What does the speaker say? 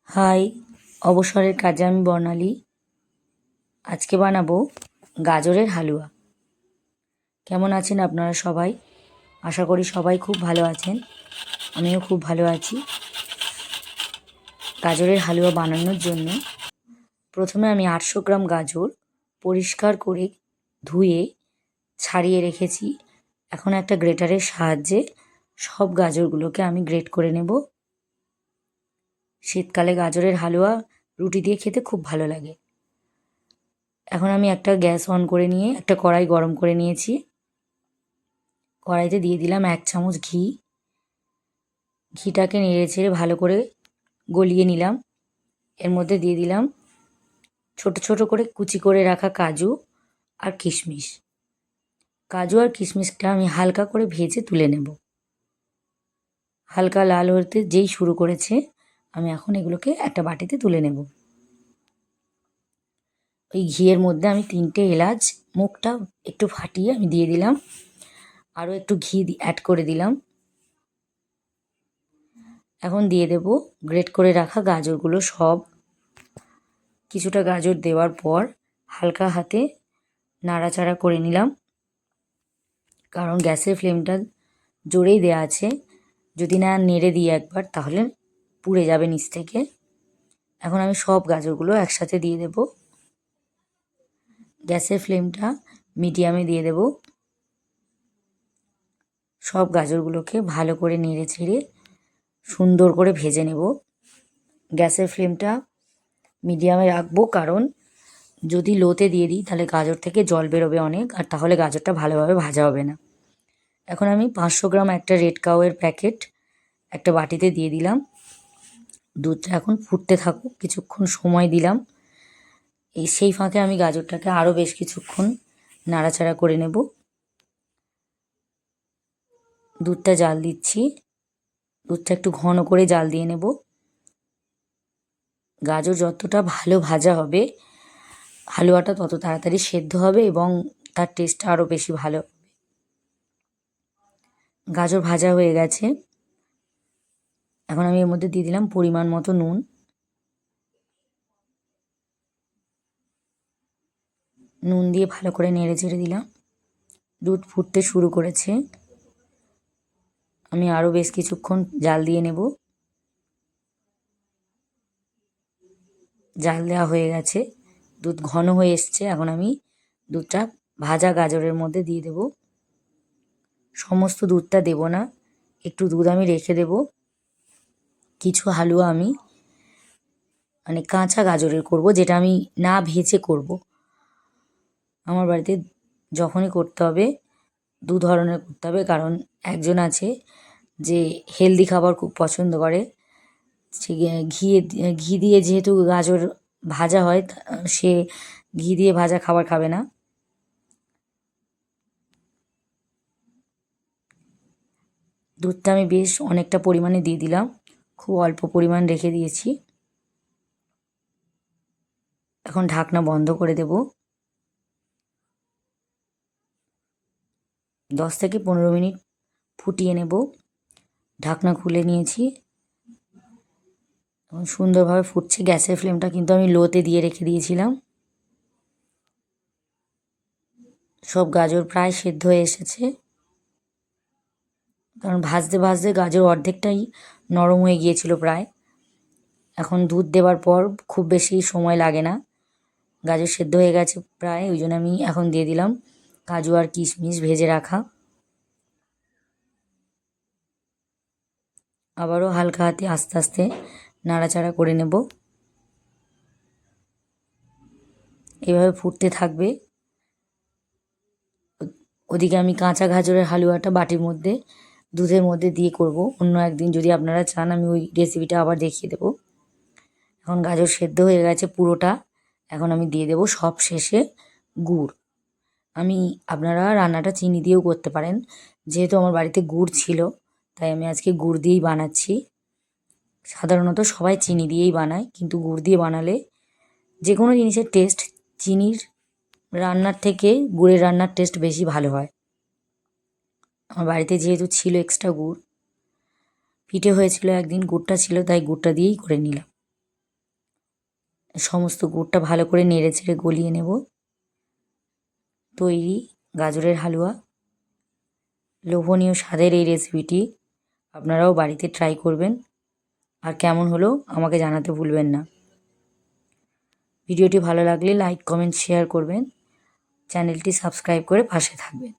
High, অবসরের কাজে আমি বর্ণালী। আজকে বানাবো গাজরের হালুয়া। কেমন আছেন আপনারা সবাই? আশা করি সবাই খুব ভালো আছেন। আমিও খুব ভালো আছি। গাজরের হালুয়া বানানোর জন্য প্রথমে আমি 800 গ্রাম গাজর পরিষ্কার করে ধুয়ে ছাড়িয়ে রেখেছি। এখন একটা গ্রেটারের সাহায্যে সব গাজরগুলোকে আমি গ্রেট করে নেব। শীতকালে গাজরের হালুয়া রুটি দিয়ে খেতে খুব ভালো লাগে। এখন আমি একটা গ্যাস অন করে নিয়ে একটা কড়াই গরম করে নিয়েছি। কড়াইতে দিয়ে দিলাম 1 চামচ ঘি। ঘিটাকে নেড়ে চেড়ে ভালো করে গলিয়ে নিলাম। এর মধ্যে দিয়ে দিলাম ছোট ছোট করে কুচি করে রাখা কাজু আর কিশমিশ। কাজু আর কিশমিশটা আমি হালকা করে ভেজে তুলে নেব। হালকা লাল হতে যেই শুরু করেছে আমি এখন এগুলোকে একটা বাটিতে তুলে নেব। ওই ঘিয়ের মধ্যে আমি 3টে এলাচ মুখটা একটু ফাটিয়ে আমি দিয়ে দিলাম। আরও একটু ঘি অ্যাড করে দিলাম। এখন দিয়ে দেব গ্রেট করে রাখা গাজরগুলো সব। কিছুটা গাজর দেওয়ার পর হালকা হাতে নাড়াচাড়া করে নিলাম, কারণ গ্যাসের ফ্লেমটা জোরেই দেওয়া আছে। যদি না নেড়ে দিই একবার তাহলে পুড়ে যাবে নিচ থেকে। এখন আমি সব গাজরগুলো একসাথে দিয়ে দেব। গ্যাসের ফ্লেমটা মিডিয়ামে দিয়ে দেব। সব গাজরগুলোকে ভালো করে নেড়ে ছেড়ে সুন্দর করে ভেজে নেব। গ্যাসের ফ্লেমটা মিডিয়ামে রাখবো, কারণ যদি লোতে দিয়ে দিই তাহলে গাজর থেকে জল বেরোবে অনেক, আর তাহলে গাজরটা ভালোভাবে ভাজা হবে না। এখন আমি 500 গ্রাম একটা রেড কাউয়ের প্যাকেট একটা বাটিতে দিয়ে দিলাম। দুধটা এখন ফুটতে থাকুক, কিছুক্ষণ সময় দিলাম। সেই ফাঁকে আমি গাজরটাকে আরও বেশ কিছুক্ষণ নাড়াচাড়া করে নেব। দুধটা জাল দিচ্ছি। দুধটা একটু ঘন করে জাল দিয়ে নেব। গাজর যতটা ভালো ভাজা হবে হালুয়াটা তত তাড়াতাড়ি সেদ্ধ হবে এবং তার টেস্টটা আরও বেশি ভালো হবে। গাজর ভাজা হয়ে গেছে। এখন আমি এর মধ্যে দিয়ে দিলাম পরিমাণ মতো নুন। নুন দিয়ে ভালো করে নেড়ে চেড়ে দিলাম। দুধ ফুটতে শুরু করেছে। আমি আরও বেশ কিছুক্ষণ জাল দিয়ে নেব। জাল দেওয়া হয়ে গেছে, দুধ ঘন হয়ে এসছে। এখন আমি দুধটা ভাজা গাজরের মধ্যে দিয়ে দেব। সমস্ত দুধটা দেব না, একটু দুধ আমি রেখে দেব। কিছু হালুয়া আমি মানে কাঁচা গাজরের করব, যেটা আমি না ভেজে করব। আমার বাড়িতে যখনই করতে হবে 2 ধরনের করতে হবে, কারণ একজন আছে যে হেলদি খাবার খুব পছন্দ করে। সে ঘি দিয়ে যেহেতু গাজর ভাজা হয়, সে ঘি দিয়ে ভাজা খাবার খাবে না। দুধটা আমি বেশ অনেকটা পরিমাণে দিয়ে দিলাম, খুব অল্প পরিমাণ রেখে দিয়েছি। এখন ঢাকনা বন্ধ করে দেব। 10 থেকে 15 মিনিট ফুটিয়ে নেব। ঢাকনা খুলে নিয়েছি। এখন সুন্দরভাবে ফুটছে। গ্যাসের ফ্লেমটা কিন্তু আমি লোতে দিয়ে রেখে দিয়েছিলাম। সব গাজর প্রায় সেদ্ধ হয়ে এসেছে, কারণ ভাজতে ভাজতে গাজর অর্ধেকটাই নরম হয়ে গিয়েছিল প্রায়। এখন দুধ দেওয়ার পর খুব বেশি সময় লাগে না, গাজর সেদ্ধ হয়ে গেছে প্রায়। ওই জন্য আমি এখন দিয়ে দিলাম কাজু আর কিশমিশ ভেজে রাখা। আবারও হালকা হাতে আস্তে আস্তে নাড়াচাড়া করে নেব। এভাবে ফুটতে থাকবে। ওদিকে আমি কাঁচা গাজরের হালুয়াটা বাটির মধ্যে দুধের মধ্যে দিয়ে করব। অন্য একদিন যদি আপনারা চান আমি ওই রেসিপিটা আবার দেখিয়ে দেব। এখন গাজর সেদ্ধ হয়ে গেছে পুরোটা। এখন আমি দিয়ে দেব সব শেষে গুড়। আপনারা রান্নাটা চিনি দিয়েও করতে পারেন। যেহেতু আমার বাড়িতে গুড় ছিল তাই আমি আজকে গুড় দিয়েই বানাচ্ছি। সাধারণত সবাই চিনি দিয়েই বানায়, কিন্তু গুড় দিয়ে বানালে যে কোনো জিনিসের টেস্ট চিনির রান্নার থেকে গুড়ের রান্নার টেস্ট বেশি ভালো হয়। আমার বাড়িতে যেহেতু ছিল এক্সট্রা গুড়, পিঠে হয়েছিল একদিন, গুড়টা ছিল তাই গুড়টা দিয়েই করে নিলাম। সমস্ত গুড়টা ভালো করে নেড়ে চেড়ে গলিয়ে নেব। তৈরি গাজরের হালুয়া। লোভনীয় স্বাদের এই রেসিপিটি আপনারাও বাড়িতে ট্রাই করবেন, আর কেমন হলো আমাকে জানাতে ভুলবেন না। ভিডিওটি ভালো লাগলে লাইক, কমেন্ট, শেয়ার করবেন। চ্যানেলটি সাবস্ক্রাইব করে পাশে থাকবেন।